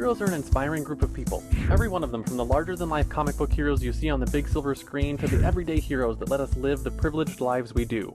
Heroes are an inspiring group of people. Every one of them, from the larger-than-life comic book heroes you see on the big silver screen to the everyday heroes that let us live the privileged lives we do.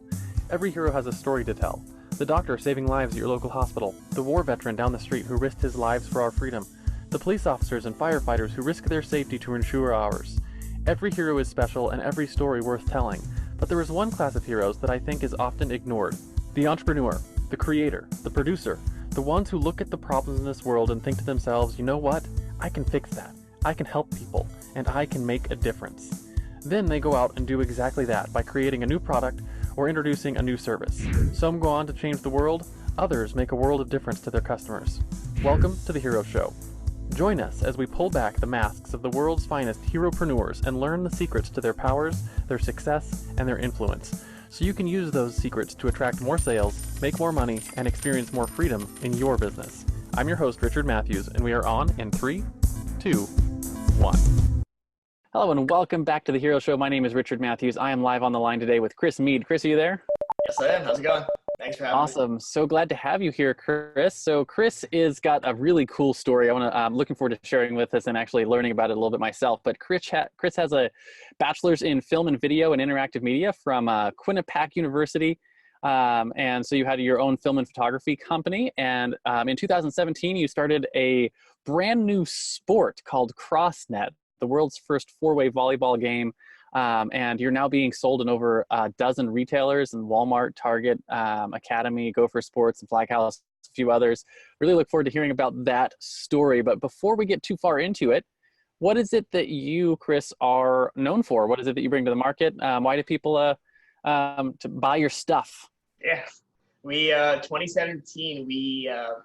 Every hero has a story to tell. The doctor saving lives at your local hospital, the war veteran down the street who risked his lives for our freedom, the police officers and firefighters who risk their safety to ensure ours. Every hero is special and every story worth telling, but there is one class of heroes that I think is often ignored. The entrepreneur, the creator, the producer, the ones who look at the problems in this world and think to themselves, you know what? I can fix that. I can help people, and I can make a difference. Then they go out and do exactly that by creating a new product or introducing a new service. Some go on to change the world, others make a world of difference to their customers. Welcome to The Hero Show. Join us as we pull back the masks of the world's finest heropreneurs and learn the secrets to their powers, their success, and their influence, so you can use those secrets to attract more sales, make more money, and experience more freedom in your business. I'm your host, Richard Matthews, and we are on in 3, 2, 1. Hello and welcome back to The Hero Show. My name is Richard Matthews. I am live on the line today with Chris Meade. Chris, are you there? Yes, I am. How's it going? Thanks for having me. Awesome. So glad to have you here, Chris. So Chris is got a really cool story. I'm looking forward to sharing with us and actually learning about it a little bit myself. But Chris has a bachelor's in film and video and interactive media from Quinnipiac University. And so you had your own film and photography company. And in 2017, you started a brand new sport called CROSSNET, the world's first four-way volleyball game. And you're now being sold in over a dozen retailers and Walmart, Target, Academy, Gopher Sports, and Flaghouse, a few others. Really look forward to hearing about that story. But before we get too far into it, what is it that you, Chris, are known for? What is it that you bring to the market? Why do people to buy your stuff? Yeah, 2017,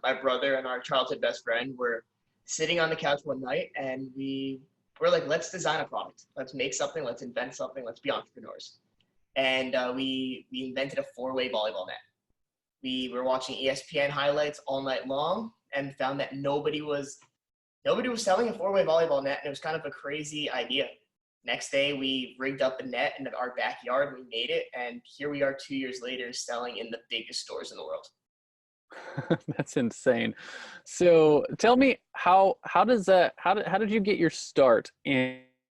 my brother and our childhood best friend were sitting on the couch one night, and we're like, let's design a product. Let's make something. Let's invent something. Let's be entrepreneurs. And we invented a four-way volleyball net. We were watching ESPN highlights all night long and found that nobody was selling a four-way volleyball net, and it was kind of a crazy idea. Next day, we rigged up a net in our backyard. We made it, and here we are 2 years later selling in the biggest stores in the world. That's insane. So tell me, how did you get your start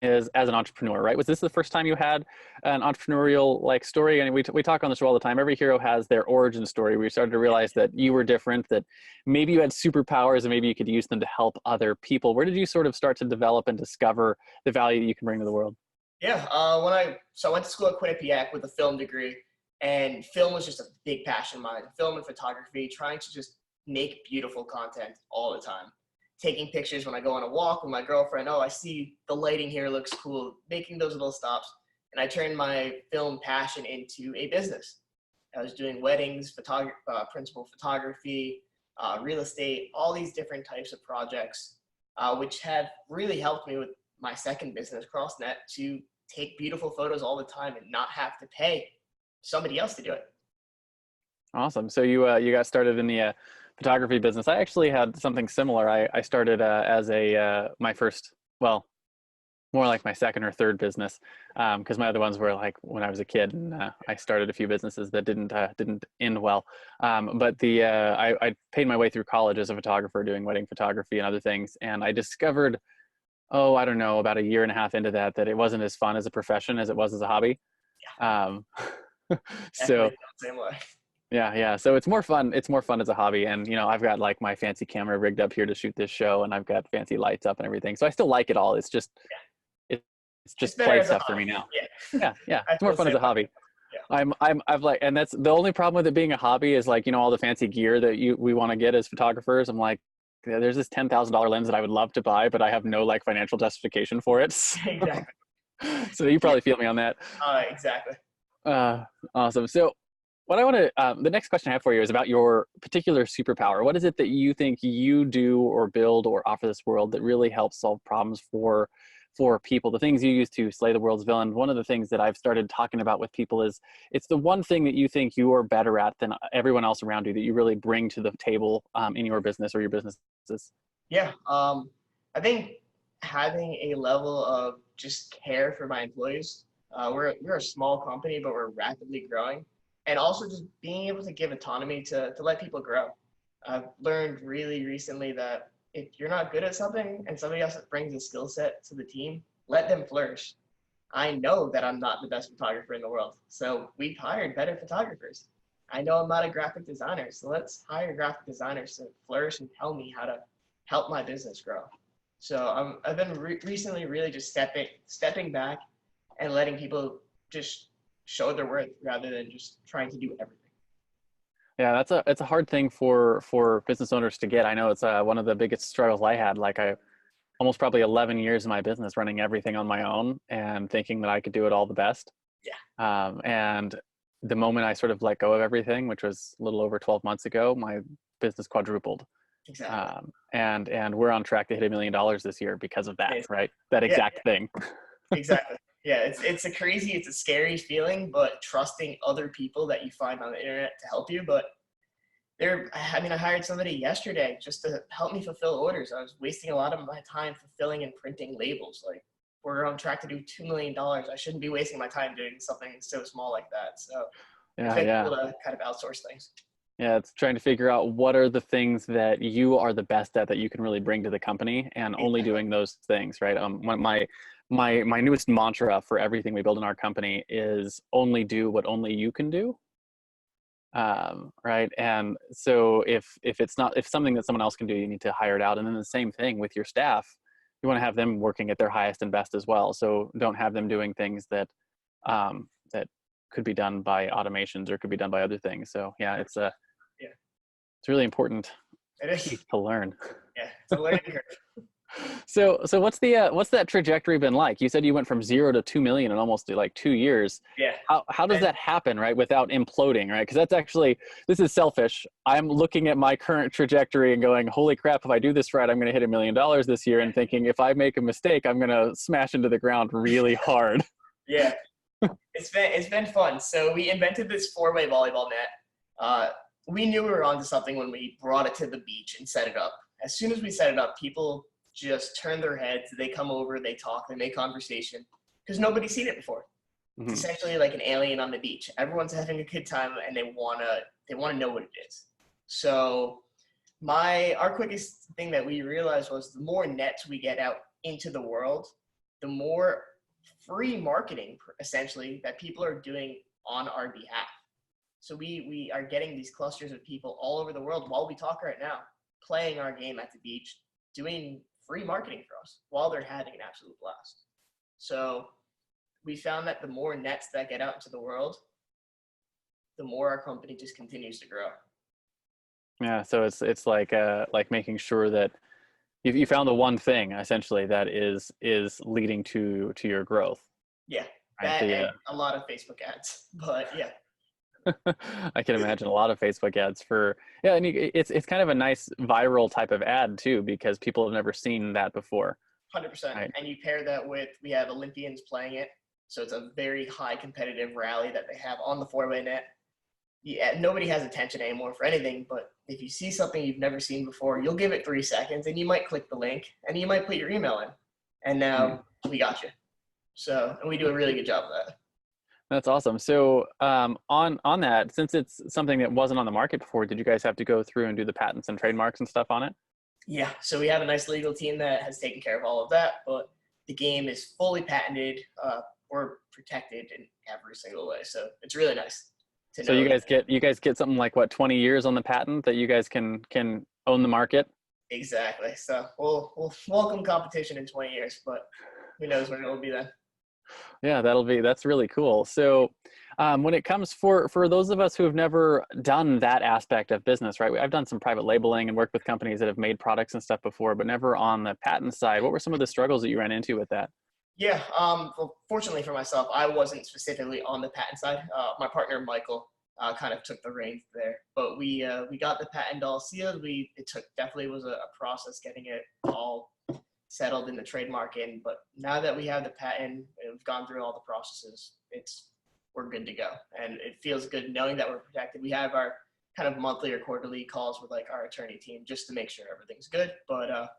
as an entrepreneur, right? Was this the first time you had an entrepreneurial like story? And we talk on this show all the time. Every hero has their origin story. We started to realize that you were different, that maybe you had superpowers and maybe you could use them to help other people. Where did you sort of start to develop and discover the value that you can bring to the world? Yeah, I went to school at Quinnipiac with a film degree. And film was just a big passion of mine. Film and photography, trying to just make beautiful content all the time. Taking pictures when I go on a walk with my girlfriend. Oh, I see the lighting here looks cool. Making those little stops. And I turned my film passion into a business. I was doing weddings, principal photography, real estate, all these different types of projects, which have really helped me with my second business, CrossNet, to take beautiful photos all the time and not have to pay somebody else to do it. Awesome. So you got started in the photography business. I actually had something similar. I started as my first, well, more like my second or third business, because my other ones were like when I was a kid, and I started a few businesses that didn't end well. But I paid my way through college as a photographer, doing wedding photography and other things, and I discovered, I don't know, about a year and a half into that it wasn't as fun as a profession as it was as a hobby. Yeah. So same way. yeah. So it's more fun as a hobby. And, I've got like my fancy camera rigged up here to shoot this show, and I've got fancy lights up and everything. So I still like it all. It's just, it's just play stuff for me now. Yeah. It's more fun as a hobby. Yeah. I've like, and that's the only problem with it being a hobby is like, all the fancy gear that we want to get as photographers. I'm like, there's this $10,000 lens that I would love to buy, but I have no like financial justification for it. Exactly. So you probably feel me on that. Exactly. Awesome. So what I want to, the next question I have for you is about your particular superpower. What is it that you think you do or build or offer this world that really helps solve problems for people, the things you use to slay the world's villain? One of the things that I've started talking about with people is it's the one thing that you think you are better at than everyone else around you, that you really bring to the table in your business or your businesses. Yeah. I think having a level of just care for my employees. We're a small company, but we're rapidly growing. And also just being able to give autonomy to let people grow. I've learned really recently that if you're not good at something and somebody else brings a skill set to the team, let them flourish. I know that I'm not the best photographer in the world, so we've hired better photographers. I know I'm not a graphic designer, so let's hire graphic designers to flourish and tell me how to help my business grow. So I've been recently really just stepping back and letting people just show their worth rather than just trying to do everything. Yeah, it's a hard thing for business owners to get. I know it's one of the biggest struggles I had. Like I almost probably 11 years in my business running everything on my own and thinking that I could do it all the best. Yeah. And the moment I sort of let go of everything, which was a little over 12 months ago, my business quadrupled. Exactly. And we're on track to hit $1 million this year because of that, right? That Yeah, exact thing. exactly. Yeah, it's a scary feeling, but trusting other people that you find on the internet to help you. But I hired somebody yesterday just to help me fulfill orders. I was wasting a lot of my time fulfilling and printing labels. Like, we're on track to do $2 million. I shouldn't be wasting my time doing something so small like that. So it's been Yeah. cool to kind of outsource things. Yeah, it's trying to figure out what are the things that you are the best at that you can really bring to the company, and only Exactly. doing those things, right? My newest mantra for everything we build in our company is only do what only you can do. Right. And so if something that someone else can do, you need to hire it out. And then the same thing with your staff, you want to have them working at their highest and best as well. So don't have them doing things that could be done by automations or could be done by other things. So yeah, it's Yeah, really important it piece is. to learn. Yeah, it's a learning curve. So what's that trajectory been like? You said you went from 0 to 2 million in almost like 2 years. Yeah. How does that happen, right? Without imploding, right? Because that's actually, this is selfish. I'm looking at my current trajectory and going, holy crap, if I do this right, I'm going to hit $1 million this year. And thinking, if I make a mistake, I'm going to smash into the ground really hard. Yeah. It's been fun. So we invented this 4-way volleyball net. We knew we were onto something when we brought it to the beach and set it up. As soon as we set it up, people just turn their heads. They come over, they talk, they make conversation because nobody's seen it before. It's essentially like an alien on the beach. Everyone's having a good time and they wanna know what it is. So our quickest thing that we realized was the more nets we get out into the world, the more free marketing essentially that people are doing on our behalf. So we are getting these clusters of people all over the world while we talk right now, playing our game at the beach, doing free marketing for us while they're having an absolute blast. So we found that the more nets that get out into the world, the more our company just continues to grow. Yeah. So it's like making sure that you found the one thing essentially that is leading to your growth. Yeah, Right. that and a lot of Facebook ads, but yeah. I can imagine a lot of Facebook ads yeah, and it's kind of a nice viral type of ad too, because people have never seen that before. 100%. Right. And you pair that with, we have Olympians playing it. So it's a very high competitive rally that they have on the 4-way net. Yeah, nobody has attention anymore for anything, but if you see something you've never seen before, you'll give it 3 seconds and you might click the link and you might put your email in. And now we got you. So, and we do a really good job of that. That's awesome. So on that, since it's something that wasn't on the market before, did you guys have to go through and do the patents and trademarks and stuff on it? Yeah, so we have a nice legal team that has taken care of all of that, but the game is fully patented or protected in every single way. So it's really nice to know. So you guys get something like what, 20 years on the patent that you guys can own the market? Exactly. So we'll welcome competition in 20 years, but who knows when it will be then. Yeah, that's really cool. So when it comes for those of us who have never done that aspect of business, right? I've done some private labeling and worked with companies that have made products and stuff before, but never on the patent side. What were some of the struggles that you ran into with that? Yeah, well, fortunately for myself, I wasn't specifically on the patent side. My partner, Michael, kind of took the reins there, but we got the patent all sealed. Definitely was a process getting it all settled in the trademark in, but now that we have the patent and we've gone through all the processes, we're good to go. And it feels good knowing that we're protected. We have our kind of monthly or quarterly calls with like our attorney team just to make sure everything's good. But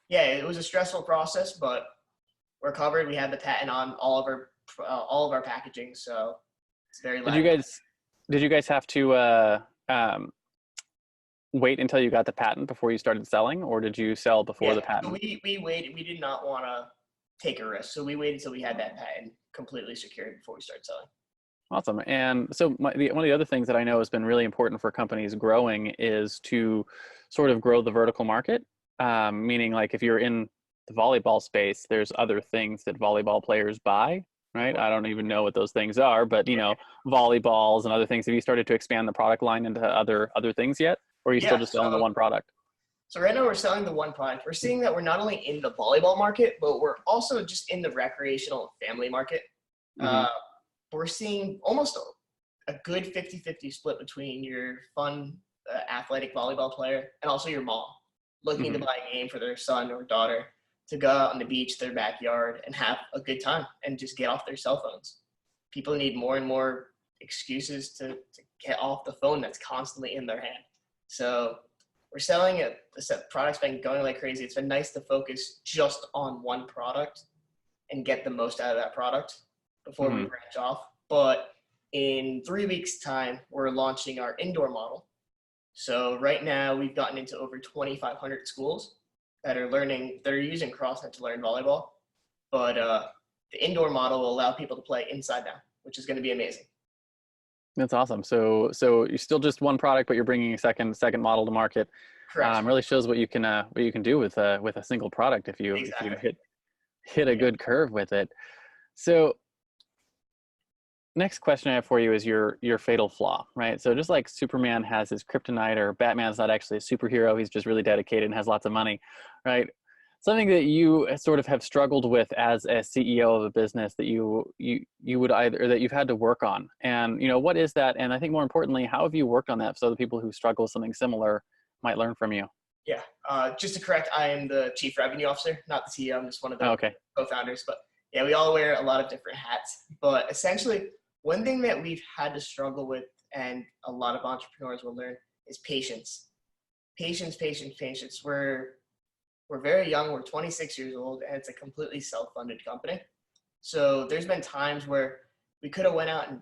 yeah, it was a stressful process, but we're covered. We have the patent on all of our packaging, so it's very. Did you guys have to wait until you got the patent before you started selling, or did you sell before the Yeah, so patent? we waited. We did not want to take a risk, so we waited until we had that patent completely secured before we started selling. Awesome. And so one of the other things that I know has been really important for companies growing is to sort of grow the vertical market. Meaning like if you're in the volleyball space, there's other things that volleyball players buy, right? I don't even know what those things are, but you know, volleyballs and other things. Have you started to expand the product line into other things yet? Or are you still Yeah, just selling the one product? so right now we're selling the one product. We're seeing that we're not only in the volleyball market, but we're also just in the recreational family market. Mm-hmm. Uh, we're seeing almost a good 50-50 split between your fun athletic volleyball player and also your mom looking to Mm-hmm. buy a game for their son or daughter to go out on the beach, their backyard, and have a good time and just get off their cell phones. People need more and more excuses to get off the phone that's constantly in their hand. So we're selling it. The product's been going like crazy. It's been nice to focus just on one product and get the most out of that product before we Mm-hmm. branch off. But in 3 weeks' time, we're launching our indoor model. So right now, we've gotten into over 2,500 schools that are using CrossNet to learn volleyball. But the indoor model will allow people to play inside now, which is going to be amazing. That's awesome. So you're still just one product, but you're bringing a second model to market. Correct. Really shows what you can do with a single product if you Exactly. hit a Yeah. good curve with it. So next question I have for you is your fatal flaw, right? So just like Superman has his kryptonite, or Batman's not actually a superhero, he's just really dedicated and has lots of money, right? Something that you sort of have struggled with as a CEO of a business that you would either, or that you've had to work on, and you know, what is that? And I think more importantly, how have you worked on that so the people who struggle with something similar might learn from you? Yeah. Just to correct, I am the chief revenue officer, not the CEO. I'm just one of Oh, the okay. co-founders. But yeah, we all wear a lot of different hats. But essentially, one thing that we've had to struggle with, and a lot of entrepreneurs will learn, is patience. Patience, patience, patience. We're very young. We're 26 years old, and it's a completely self-funded company. So there's been times where we could have went out and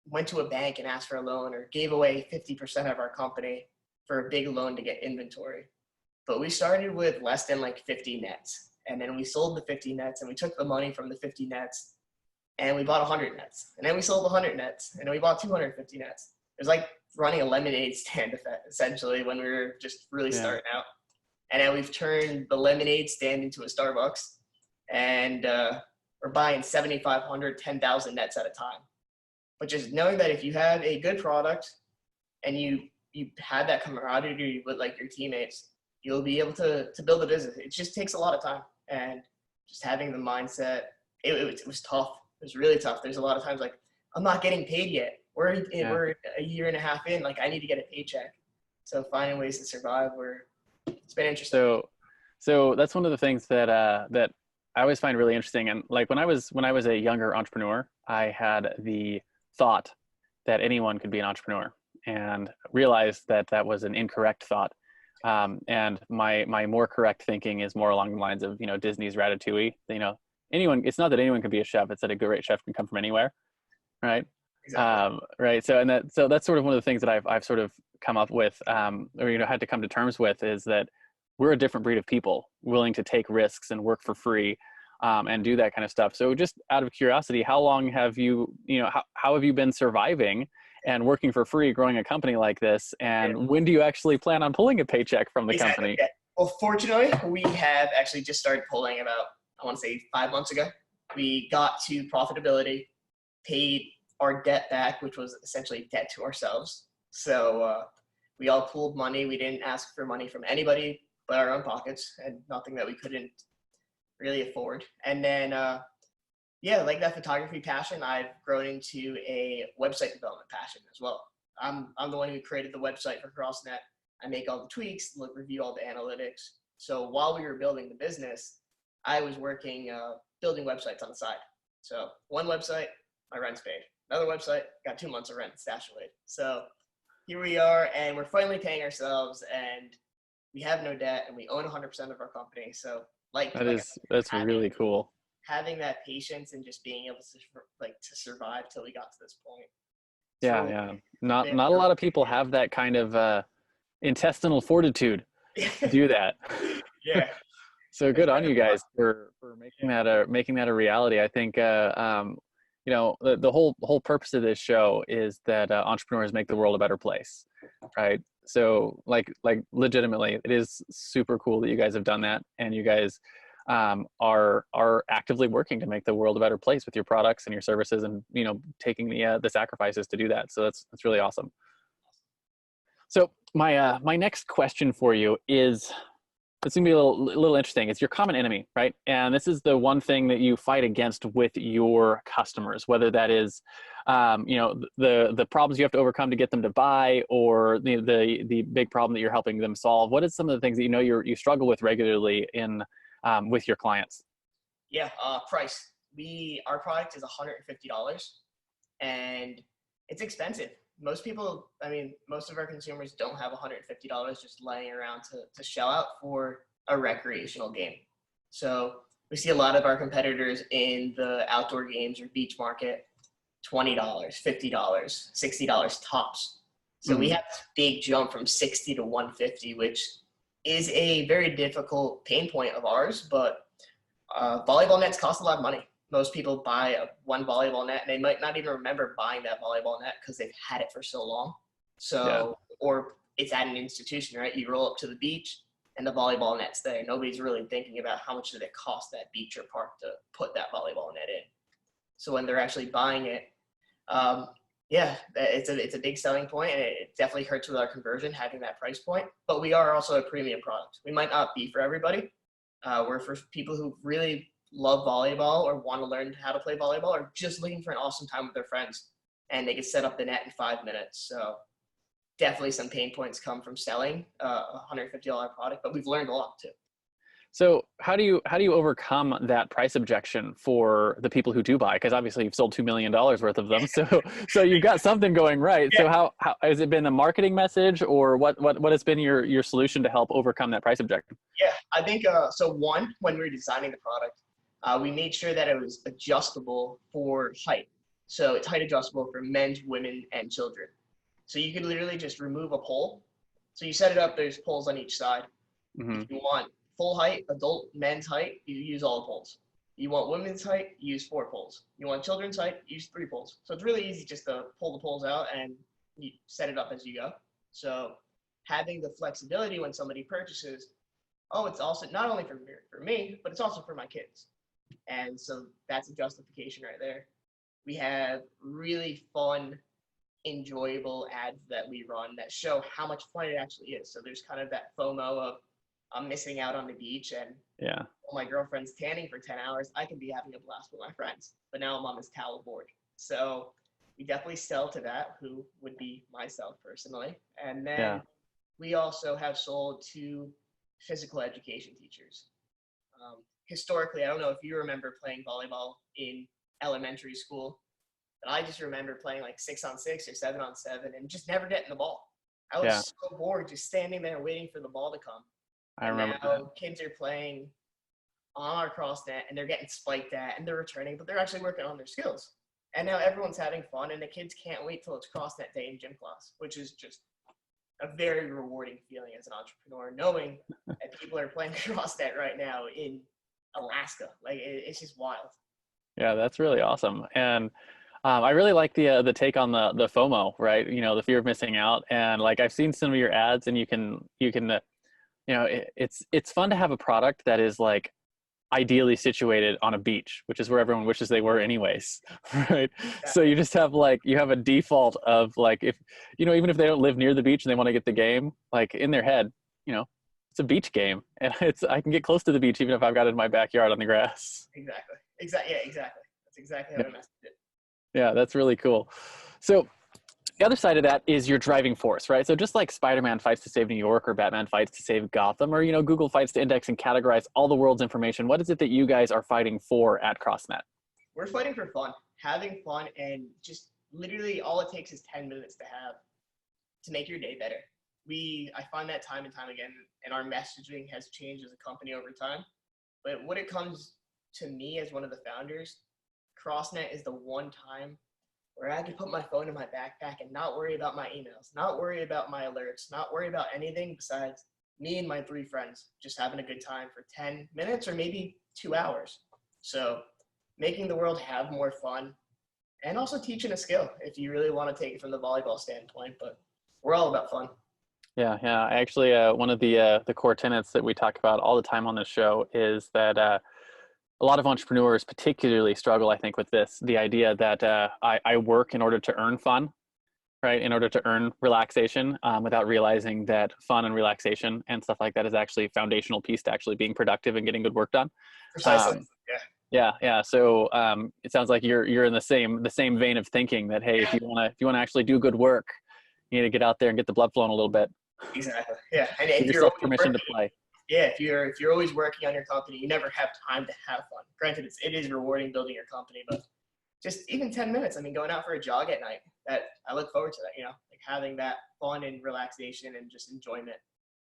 went to a bank and asked for a loan, or gave away 50% of our company for a big loan to get inventory. But we started with less than like 50 nets. And then we sold the 50 nets, and we took the money from the 50 nets and we bought 100 nets. And then we sold 100 nets, and then we bought 250 nets. It was like running a lemonade stand essentially when we were just really Yeah. starting out. And now we've turned the lemonade stand into a Starbucks, and we're buying 7,500, 10,000 nets at a time. But just knowing that if you have a good product and you had that camaraderie with like your teammates, you'll be able to build a business. It just takes a lot of time, and just having the mindset. It was tough. It was really tough. There's a lot of times like, I'm not getting paid yet. Yeah. We're a year and a half in. Like, I need to get a paycheck. So finding ways to survive, it's been interesting. So that's one of the things that I always find really interesting. And like when I was a younger entrepreneur, I had the thought that anyone could be an entrepreneur, and realized that that was an incorrect thought. And my more correct thinking is more along the lines of, you know, Disney's Ratatouille. You know, anyone. It's not that anyone can be a chef. It's that a great chef can come from anywhere, right? Exactly. Right. So that's sort of one of the things that I've sort of come up with, or you know, had to come to terms with, is that we're a different breed of people, willing to take risks and work for free, and do that kind of stuff. So just out of curiosity, how long have how have you been surviving and working for free, growing a company like this? Yeah. And when do you actually plan on pulling a paycheck from the Exactly. company? Yeah. Well, fortunately, we have actually just started pulling about, I want to say, 5 months ago. We got to profitability, paid our debt back, which was essentially debt to ourselves. So we all pooled money. We didn't ask for money from anybody but our own pockets, and nothing that we couldn't really afford. And then, yeah, like that photography passion, I've grown into a website development passion as well. I'm the one who created the website for CrossNet. I make all the tweaks, review all the analytics. So while we were building the business, I was working, building websites on the side. So one website, my rent's paid. Another website, got 2 months of rent stashed away. So here we are, and we're finally paying ourselves, and we have no debt, and we own 100% of our company. So That's having really cool. having that patience and just being able to survive till we got to this point. It's Yeah, really yeah. been Not a lot of people have that kind of intestinal fortitude to do that. Yeah. So It's good on kind of you fun. guys for making that a reality. I think the whole purpose of this show is that entrepreneurs make the world a better place, right? So like legitimately, it is super cool that you guys have done that, and you guys are actively working to make the world a better place with your products and your services, and taking the sacrifices to do that. So that's really awesome. So my next question for you is, it's gonna be a little interesting. It's your common enemy, right? And this is the one thing that you fight against with your customers, whether that is, the problems you have to overcome to get them to buy, or the big problem that you're helping them solve. What is some of the things that you struggle with regularly in with your clients? Yeah, price. Our product is $150, and it's expensive. Most people, I mean, most of our consumers don't have $150 just laying around to shell out for a recreational game. So we see a lot of our competitors in the outdoor games or beach market, $20, $50, $60 tops. So we Mhm. have this big jump from 60 to 150, which is a very difficult pain point of ours, but volleyball nets cost a lot of money. Most people buy one volleyball net and they might not even remember buying that volleyball net because they've had it for so long. Yeah. So, or it's at an institution, right? You roll up to the beach and the volleyball net's there. Nobody's really thinking about how much did it cost that beach or park to put that volleyball net in. So when they're actually buying it, um, yeah, it's a big selling point, and it definitely hurts with our conversion having that price point. But we are also a premium product. We might not be for everybody. We're for people who really love volleyball or want to learn how to play volleyball, or just looking for an awesome time with their friends, and they can set up the net in 5 minutes. So definitely some pain points come from selling a $150 product, but we've learned a lot too. So how do you overcome that price objection for the people who do buy? Because obviously you've sold $2 million worth of them, so you've got something going right. Yeah, So how has it been a marketing message, or what has been your solution to help overcome that price objection? yeah. I think so. One, when we were designing the product, we made sure that it was adjustable for height. So it's height adjustable for men, women, and children. So you could literally just remove a pole. So you set it up, there's poles on each side. If Hmm. you want full height, adult men's height, you use all the poles. You want women's height, you use 4 poles. You want children's height, you use 3 poles. So it's really easy just to pull the poles out and you set it up as you go. So having the flexibility when somebody purchases, oh, it's also not only for me, but it's also for my kids. And so that's a justification right there. We have really fun, enjoyable ads that we run that show how much fun it actually is. So there's kind of that FOMO of I'm missing out on the beach, and Yeah. my girlfriend's tanning for 10 hours. I can be having a blast with my friends, but now I'm on this towel board. So we definitely sell to that, who would be myself personally. And Yeah. then we also have sold to physical education teachers. Historically, I don't know if you remember playing volleyball in elementary school, but I just remember playing like 6-on-6 or 7-on-7 and just never getting the ball. I Yeah. was so bored just standing there waiting for the ball to come. I And remember that. now kids are playing on our CrossNet and they're getting spiked at and they're returning, but they're actually working on their skills. And now everyone's having fun, and the kids can't wait till it's CrossNet day in gym class, which is just a very rewarding feeling as an entrepreneur, knowing that people are playing CrossNet right now in Alaska. Like it's just wild. Yeah, that's really awesome. And I really like the take on the FOMO, right? The fear of missing out. And like I've seen some of your ads, and you can it's fun to have a product that is like ideally situated on a beach, which is where everyone wishes they were anyways, right? So Exactly. you just have like you have a default of like, if even if they don't live near the beach and they want to get the game, like in their head, you know, it's a beach game, and I can get close to the beach even if I've got it in my backyard on the grass. Exactly. Exactly. Yeah, exactly. That's exactly how Yeah, to message it. yeah, that's really cool. So the other side of that is your driving force, right? So just like Spider-Man fights to save New York, or Batman fights to save Gotham, or Google fights to index and categorize all the world's information, what is it that you guys are fighting for at CrossNet? We're fighting for fun, having fun, and just literally all it takes is 10 minutes to make your day better. I find that time and time again, and our messaging has changed as a company over time. But when it comes to me as one of the founders, CrossNet is the one time where I could put my phone in my backpack and not worry about my emails, not worry about my alerts, not worry about anything besides me and my 3 friends just having a good time for 10 minutes or maybe 2 hours. So making the world have more fun and also teaching a skill if you really want to take it from the volleyball standpoint, but we're all about fun. Yeah, yeah. I actually, one of the core tenets that we talk about all the time on this show is that a lot of entrepreneurs particularly struggle, I think, with the idea that I work in order to earn fun, right? In order to earn relaxation, without realizing that fun and relaxation and stuff like that is actually a foundational piece to actually being productive and getting good work done. Precisely. Yeah. Yeah, yeah. So it sounds like you're in the same vein of thinking that, hey, if you want to actually do good work, you need to get out there and get the blood flowing a little bit. Exactly. Yeah. And Give if you're yourself always permission to working, play. yeah, if you're always working on your company, you never have time to have fun. Granted, it is rewarding building your company, but just even 10 minutes. I mean, going out for a jog at night, that I look forward to that, like having that fun and relaxation and just enjoyment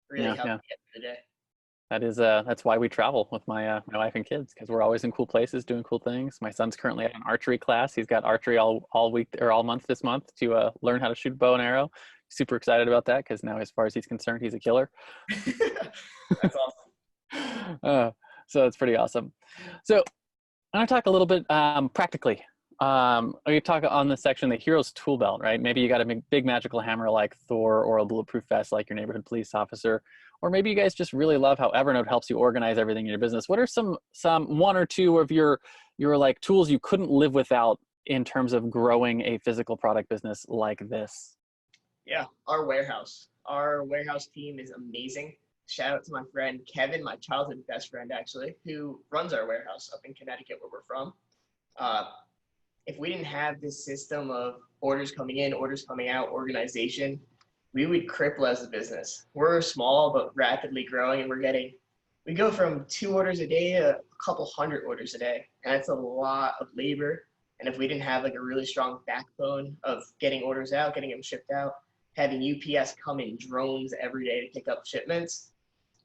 really Yeah, helps yeah. me get through the day. That's why we travel with my wife and kids, because we're always in cool places doing cool things. My son's currently at an archery class. He's got archery all week or all month this month to learn how to shoot bow and arrow. Super excited about that because now, as far as he's concerned, he's a killer. That's awesome. uh, so it's pretty awesome. So I want to talk a little bit practically. We talk on this section, the hero's tool belt, right? Maybe you got a big magical hammer like Thor, or a bulletproof vest like your neighborhood police officer, or maybe you guys just really love how Evernote helps you organize everything in your business. What are some one or two of your like tools you couldn't live without in terms of growing a physical product business like this? Yeah, our warehouse. Our warehouse team is amazing. Shout out to my friend Kevin, my childhood best friend actually, who runs our warehouse up in Connecticut where we're from. If we didn't have this system of orders coming in, orders coming out, organization, we would cripple as a business. We're small but rapidly growing, and we go from 2 orders a day to a couple hundred orders a day, and that's a lot of labor. And if we didn't have like a really strong backbone of getting orders out, getting them shipped out, having UPS come in drones every day to pick up shipments,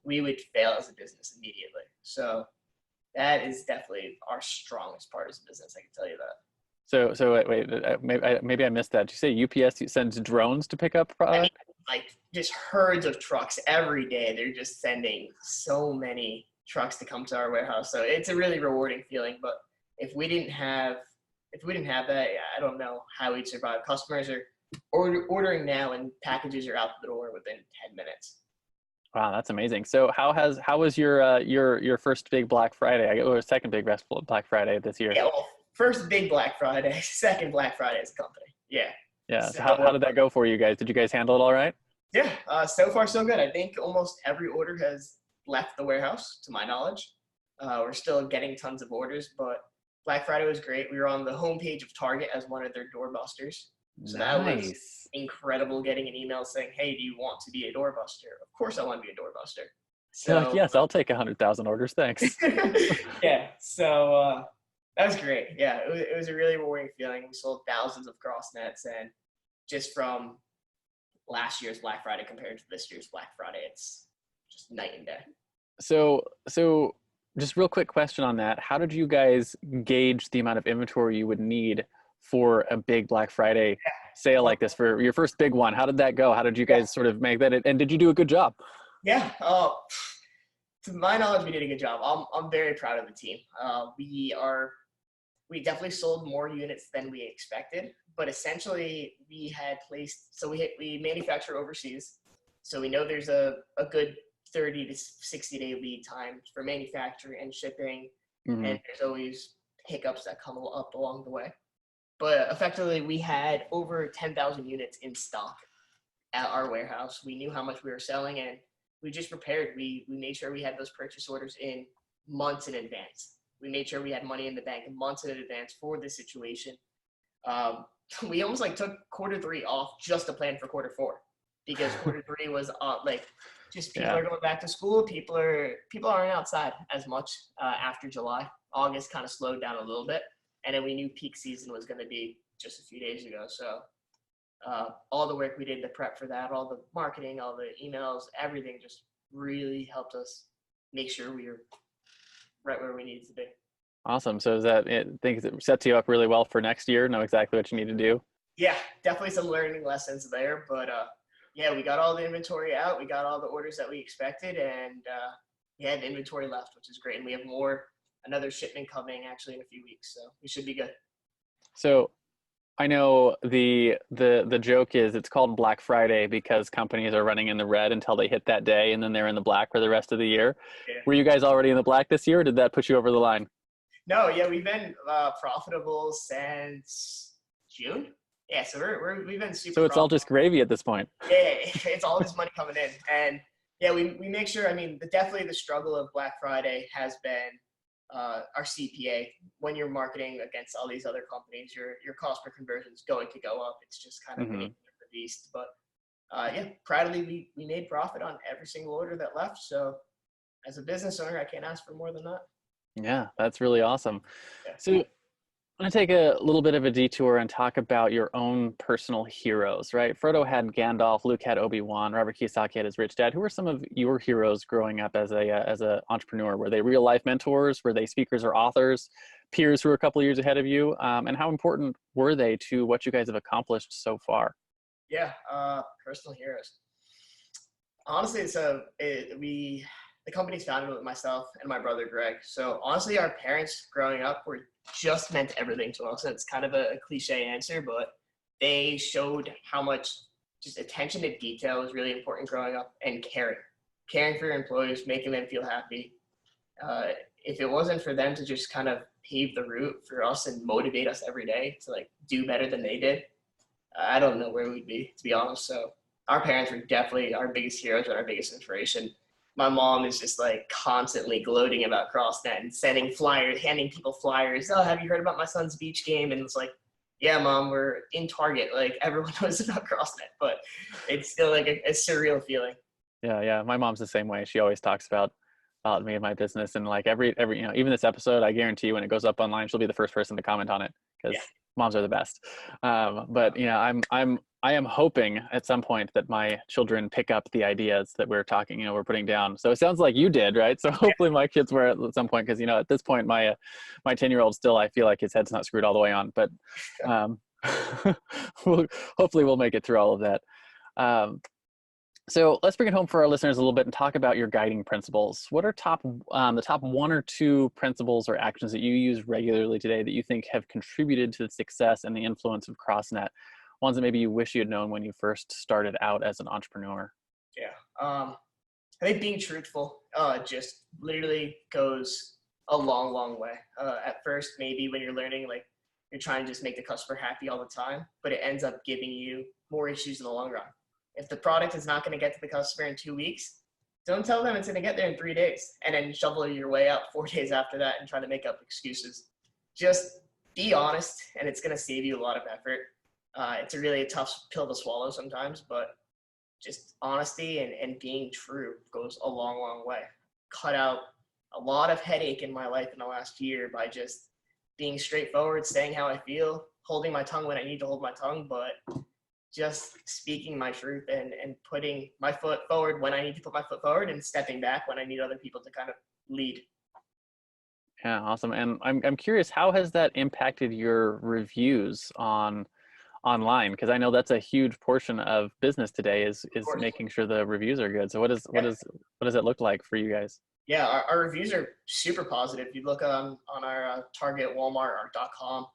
we would fail as a business immediately. So that is definitely our strongest part as a business. I can tell you that. So wait, maybe I missed that. Did you say UPS sends drones to pick up product? Like just herds of trucks every day. They're just sending so many trucks to come to our warehouse. So it's a really rewarding feeling. But if we didn't have that, yeah, I don't know how we'd survive. Customers are ordering now, and packages are out the door within 10 minutes. Wow, that's amazing. So how was your first big Black Friday, or second big Black Friday this year? Yeah, well, first big Black Friday, second Black Friday as a company. Yeah. Yeah. So how did that go for you guys? Did you guys handle it all right? Yeah. So far so good. I think almost every order has left the warehouse, to my knowledge. We're still getting tons of orders, but Black Friday was great. We were on the homepage of Target as one of their doorbusters. So that was incredible, getting an email saying, hey, do you want to be a doorbuster? Of course I want to be a doorbuster. So like, yes, I'll take 100,000 orders. Thanks. Yeah. So that was great. Yeah. It was a really rewarding feeling. We sold thousands of CROSSNETs, and just from last year's Black Friday compared to this year's Black Friday, it's just night and day. So just real quick question on that. How did you guys gauge the amount of inventory you would need for a big Black Friday sale like this, for your first big one? How did that go? How did you guys sort of make that? And did you do a good job? Yeah. To my knowledge, we did a good job. I'm very proud of the team. We definitely sold more units than we expected, but essentially we had placed, so we manufacture overseas. So we know there's a good 30 to 60 day lead time for manufacturing and shipping. Mm-hmm. And there's always hiccups that come up along the way. But effectively we had over 10,000 units in stock at our warehouse. We knew how much we were selling, and we just prepared. We made sure we had those purchase orders in months in advance. We made sure we had money in the bank months in advance for this situation. We almost like took Q3 off just to plan for Q4, because Q3 was just people are going back to school. People aren't outside as much after July. August kind of slowed down a little bit, and then we knew peak season was going to be just a few days ago. So all the work we did to prep for that, all the marketing, all the emails, everything just really helped us make sure we were right where we needed to be. Awesome. So is that it thinks it sets you up really well for next year, know exactly what you need to do? Yeah, definitely some learning lessons there, but yeah, we got all the inventory out, we got all the orders that we expected, and we had inventory left, which is great. And we have another shipment coming actually in a few weeks, so we should be good. So I know the joke is it's called Black Friday because companies are running in the red until they hit that day and then they're in the black for the rest of the year. Yeah. Were you guys already in the black this year or did that put you over the line? No, yeah, we've been profitable since June. Yeah, so we've been super. So it's all profitable. just gravy at this point. Yeah, it's all this money coming in, and yeah, we make sure. I mean, definitely the struggle of Black Friday has been our CPA. When you're marketing against all these other companies, your cost per conversion is going to go up. It's just kind of the beast. But yeah, proudly we made profit on every single order that left. So as a business owner, I can't ask for more than that. Yeah, that's really awesome. Yeah. So I'm going to take a little bit of a detour and talk about your own personal heroes, right? Frodo had Gandalf, Luke had Obi-Wan, Robert Kiyosaki had his rich dad. Who were some of your heroes growing up as a entrepreneur? Were they real life mentors? Were they speakers or authors, peers who were a couple of years ahead of you? And how important were they to what you guys have accomplished so far? Yeah, personal heroes. Honestly, the company's founded with myself and my brother Greg. So honestly, our parents growing up were just meant everything to us. It's kind of a cliche answer, but they showed how much just attention to detail is really important growing up, and caring for your employees, making them feel happy. If it wasn't for them to just kind of pave the route for us and motivate us every day to like do better than they did, I don't know where we'd be, to be honest. So our parents were definitely our biggest heroes and our biggest inspiration. My mom is just like constantly gloating about CrossNet and sending flyers, handing people flyers. Oh, have you heard about my son's beach game? And it's like, yeah, Mom, we're in Target. Like everyone knows about CrossNet, but it's still like a surreal feeling. Yeah. My mom's the same way. She always talks about me and my business, and like every even this episode, I guarantee when it goes up online, she'll be the first person to comment on it because Yeah. moms are the best. But I am hoping at some point that my children pick up the ideas that we're talking, we're putting down. So it sounds like you did, right? So hopefully my kids were at some point, because at this point my 10-year-old still, I feel like his head's not screwed all the way on, but hopefully we'll make it through all of that. So let's bring it home for our listeners a little bit and talk about your guiding principles. What are the top one or two principles or actions that you use regularly today that you think have contributed to the success and the influence of CrossNet? Ones that maybe you wish you had known when you first started out as an entrepreneur. Yeah. I think being truthful just literally goes a long, long way. At first, maybe when you're learning, like you're trying to just make the customer happy all the time, but it ends up giving you more issues in the long run. If the product is not going to get to the customer in 2 weeks, don't tell them it's going to get there in 3 days and then shovel your way up 4 days after that and try to make up excuses. Just be honest, and it's going to save you a lot of effort. It's a tough pill to swallow sometimes, but just honesty and being true goes a long, long way. Cut out a lot of headache in my life in the last year by just being straightforward, saying how I feel, holding my tongue when I need to hold my tongue, but just speaking my truth and putting my foot forward when I need to put my foot forward and stepping back when I need other people to kind of lead. Yeah, awesome. And I'm curious, how has that impacted your reviews online? Because I know that's a huge portion of business today is making sure the reviews are good. So what does it look like for you guys? Yeah, our reviews are super positive. You look on our Target, Walmart, our .com,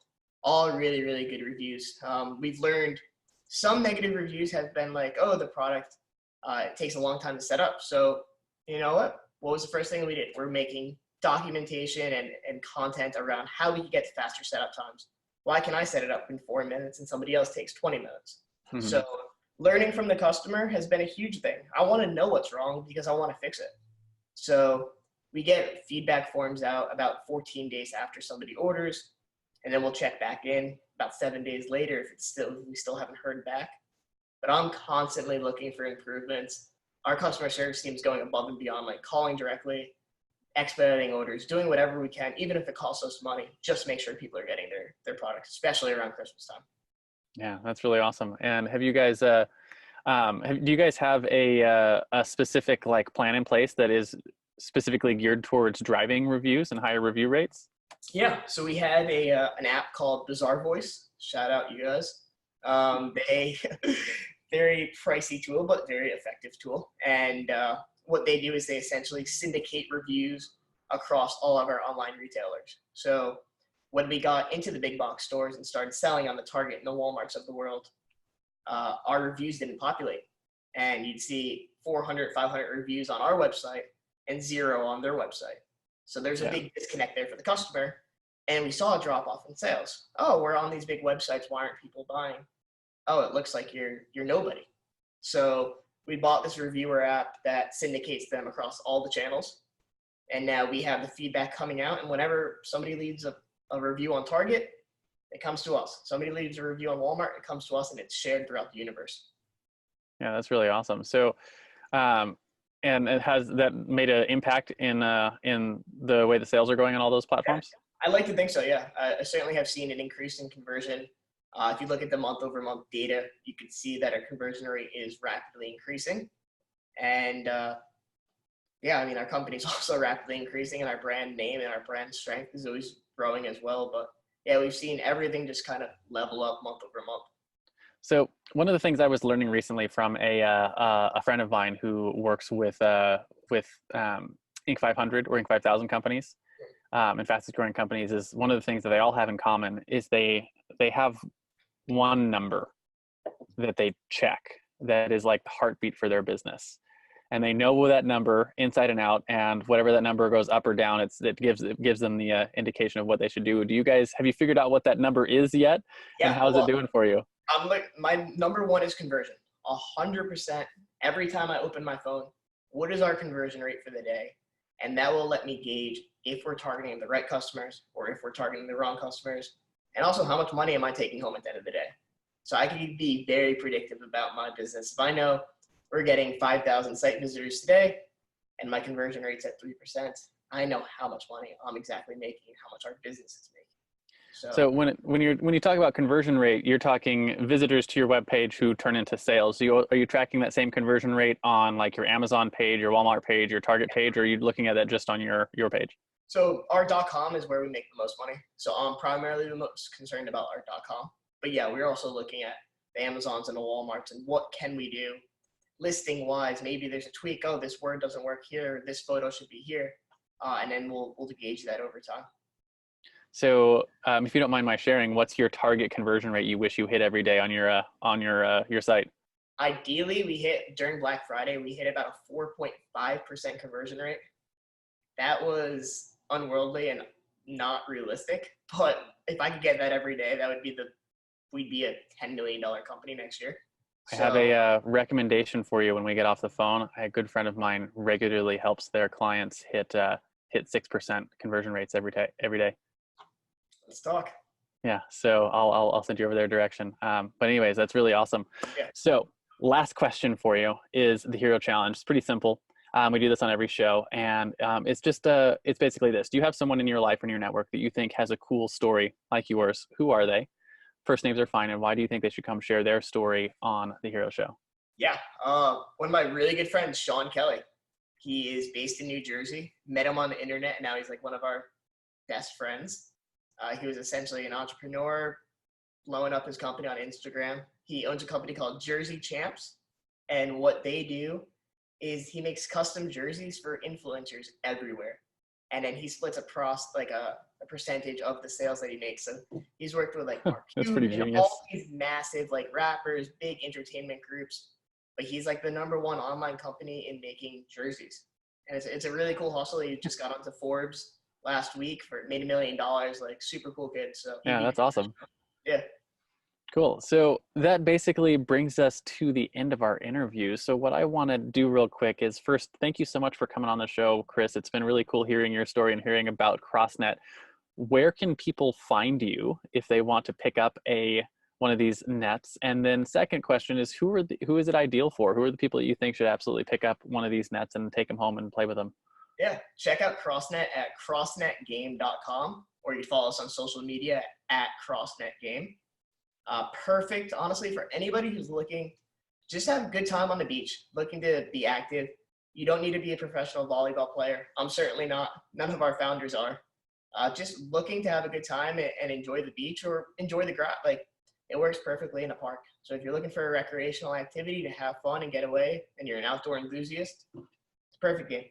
all really, really good reviews. We've learned some negative reviews have been like, oh, the product, it takes a long time to set up. So you know what? What was the first thing we did? We're making documentation and content around how we can get to faster setup times. Why can I set it up in 4 minutes and somebody else takes 20 minutes? Mm-hmm. So learning from the customer has been a huge thing. I want to know what's wrong because I want to fix it. So we get feedback forms out about 14 days after somebody orders, and then we'll check back in about 7 days later if we still haven't heard back. But I'm constantly looking for improvements. Our customer service team is going above and beyond, like calling directly, expediting orders, doing whatever we can, even if it costs us money, just make sure people are getting their products, especially around Christmas time. Yeah, that's really awesome. And have you guys, do you guys have a specific like plan in place that is specifically geared towards driving reviews and higher review rates? Yeah, so we had an app called Bizarre Voice. Shout out you guys. They very pricey tool, but very effective tool. And what they do is they essentially syndicate reviews across all of our online retailers. So when we got into the big box stores and started selling on the Target and the Walmarts of the world, our reviews didn't populate. And you'd see 400, 500 reviews on our website and 0 on their website. So there's a big disconnect there for the customer. And we saw a drop off in sales. Oh, we're on these big websites. Why aren't people buying? Oh, it looks like you're nobody. So we bought this reviewer app that syndicates them across all the channels. And now we have the feedback coming out. And whenever somebody leaves a review on Target, it comes to us. Somebody leaves a review on Walmart, it comes to us, and it's shared throughout the universe. Yeah, that's really awesome. So, and it has that made an impact in the way the sales are going on all those platforms? Yeah, I like to think so, yeah. I certainly have seen an increase in conversion. If you look at the month-over-month data, you can see that our conversion rate is rapidly increasing. And yeah, I mean, our company's also rapidly increasing, and our brand name and our brand strength is always growing as well. But yeah, we've seen everything just kind of level up month over month. So one of the things I was learning recently from a friend of mine who works with Inc. 500 or Inc. 5000 companies, and fastest growing companies, is one of the things that they all have in common is they have one number that they check that is like the heartbeat for their business. And they know that number inside and out, and whatever that number goes up or down, it gives them the indication of what they should do. Have you figured out what that number is yet? Yeah, and how's it doing for you? I'm like, my number one is conversion. 100% every time I open my phone, what is our conversion rate for the day? And that will let me gauge if we're targeting the right customers or if we're targeting the wrong customers. And also, how much money am I taking home at the end of the day? So I can be very predictive about my business. If I know we're getting 5,000 site visitors today and my conversion rate's at 3%, I know how much money I'm exactly making and how much our business is making. So when you talk about conversion rate, you're talking visitors to your webpage who turn into sales. So are you tracking that same conversion rate on like your Amazon page, your Walmart page, your Target page, or are you looking at that just on your page? So our .com is where we make the most money. So I'm primarily the most concerned about our .com. But yeah, we're also looking at the Amazons and the Walmarts and what can we do listing wise. Maybe there's a tweak. Oh, this word doesn't work here. This photo should be here. And then we'll gauge that over time. So if you don't mind my sharing, what's your target conversion rate you wish you hit every day on your site? Ideally, we hit during Black Friday, we hit about a 4.5% conversion rate. That was unworldly and not realistic. But if I could get that every day, that would be we'd be a $10 million company next year. I have a recommendation for you when we get off the phone. A good friend of mine regularly helps their clients hit 6% conversion rates every day. Let's talk. Yeah, so I'll send you over their direction. But anyways, that's really awesome. Yeah. So last question for you is the Hero Challenge. It's pretty simple. We do this on every show, and it's basically this. Do you have someone in your life or in your network that you think has a cool story like yours? Who are they? First names are fine, and why do you think they should come share their story on the Hero Show? Yeah, one of my really good friends, Sean Kelly. He is based in New Jersey. Met him on the internet, and now he's like one of our best friends. He was essentially an entrepreneur, blowing up his company on Instagram. He owns a company called Jersey Champs, and what they do is he makes custom jerseys for influencers everywhere, and then he splits across like a percentage of the sales that he makes. So he's worked with like Mark That's pretty genius. All these massive like rappers, big entertainment groups, but he's like the #1 online company in making jerseys, and it's a really cool hustle. He just got onto Forbes last week made $1 million, like super cool kid. So yeah, that's awesome. Yeah. Cool. So that basically brings us to the end of our interview. So what I want to do real quick is first, thank you so much for coming on the show, Chris. It's been really cool hearing your story and hearing about CrossNet. Where can people find you if they want to pick up one of these nets? And then second question is, who is it ideal for? Who are the people that you think should absolutely pick up one of these nets and take them home and play with them? Yeah, check out CrossNet at crossnetgame.com, or you can follow us on social media at CrossNetGame. Perfect, honestly, for anybody who's looking, just have a good time on the beach, looking to be active. You don't need to be a professional volleyball player. I'm certainly not. None of our founders are. just looking to have a good time and enjoy the beach or enjoy the grass. Like, it works perfectly in a park. So if you're looking for a recreational activity to have fun and get away, and you're an outdoor enthusiast, it's a perfect game.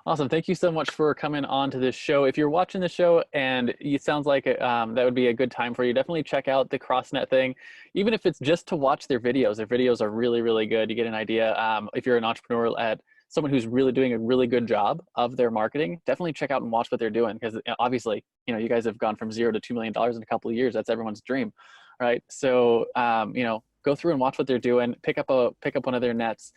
Awesome. Thank you so much for coming on to this show. If you're watching the show and it sounds like that would be a good time for you, definitely check out the CrossNet thing. Even if it's just to watch their videos are really, really good. You get an idea. If you're an entrepreneur at someone who's really doing a really good job of their marketing, definitely check out and watch what they're doing. Because obviously, you guys have gone from $0 to $2 million in a couple of years. That's everyone's dream, right? So, go through and watch what they're doing. Pick up one of their nets.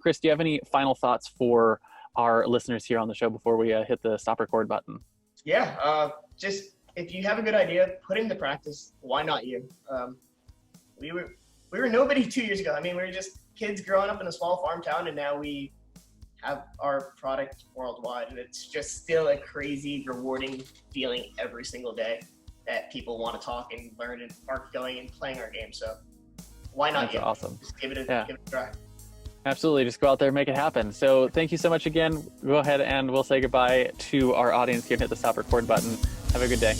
Chris, do you have any final thoughts for our listeners here on the show before we hit the stop record button? Yeah, just if you have a good idea, put it into practice. Why not you? We were nobody 2 years ago. I mean, we were just kids growing up in a small farm town, and now we have our product worldwide, and it's just still a crazy, rewarding feeling every single day that people want to talk and learn and are going and playing our game. So why not? That's awesome. Just give it a try. Absolutely. Just go out there and make it happen. So thank you so much again. Go ahead and we'll say goodbye to our audience here and hit the stop record button. Have a good day.